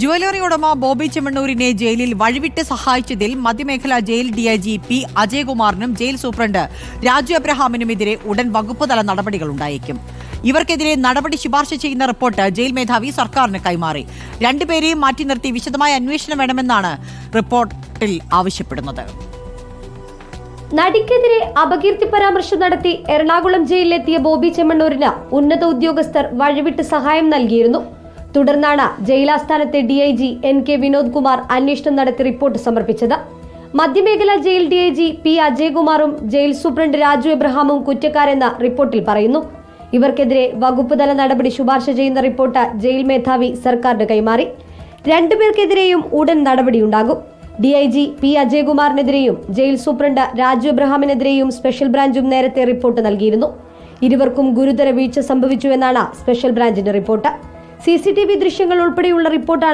Jewellery ഉടമ ബോബി ചെമ്മണ്ണൂരിനെ ജയിലിൽ വഴിവിട്ട് സഹായിച്ചതിൽ മധ്യമേഖലാ ജയിൽ ഡിഐജി പി അജയകുമാറിനും ജയിൽ സൂപ്രണ്ട് രാജു എബ്രഹാമിനുമെതിരെ ഉടൻ വകുപ്പുതല നടപടികളുണ്ടായേക്കും. ഇവർക്കെതിരെ നടപടി ശുപാർശ ചെയ്യുന്ന റിപ്പോർട്ട് ജയിൽ മേധാവി സർക്കാരിന് കൈമാറി. രണ്ടുപേരെയും മാറ്റി നിർത്തി വിശദമായ അന്വേഷണം വേണമെന്നാണ് റിപ്പോർട്ടിൽ ആവശ്യപ്പെടുന്നത്. നടിക്കെതിരെ അപകീർത്തി പരാമർശം നടത്തി എറണാകുളം ജയിലിലെത്തിയ ബോബി ചെമ്മണ്ണൂരിന് ഉന്നത ഉദ്യോഗസ്ഥർ വഴിവിട്ട് സഹായം നൽകിയിരുന്നു. തുടർന്നാണ് ജയിലാസ്ഥാനത്തെ ഡിഐജി NK വിനോദ് കുമാർ അന്വേഷണം നടത്തി റിപ്പോർട്ട് സമർപ്പിച്ചത്. മധ്യമേഖലാ ജയിൽ ഡിഐജി പി അജയകുമാറും ജയിൽ സൂപ്രണ്ട് രാജു എബ്രഹാമും കുറ്റക്കാരെന്ന് റിപ്പോർട്ടിൽ പറയുന്നു. ഇവർക്കെതിരെ വകുപ്പുതല നടപടി ശുപാർശ ചെയ്യുന്ന റിപ്പോർട്ട് ജയിൽ മേധാവി സർക്കാരിന് കൈമാറി. രണ്ടുപേർക്കെതിരെയും ഉടൻ നടപടിയുണ്ടാകും. ഡിഐജി പി അജയകുമാറിനെതിരെയും ജയിൽ സൂപ്രണ്ട് രാജു എബ്രഹാമിനെതിരെയും സ്പെഷ്യൽ ബ്രാഞ്ചും നേരത്തെ റിപ്പോർട്ട് നൽകിയിരുന്നു. ഇരുവർക്കും ഗുരുതര വീഴ്ച സംഭവിച്ചുവെന്നാണ് സ്പെഷ്യൽ ബ്രാഞ്ചിന്റെ റിപ്പോർട്ട്. CCTV ദൃശ്യങ്ങൾ ഉൾപ്പെടെയുള്ള റിപ്പോർട്ടാണ്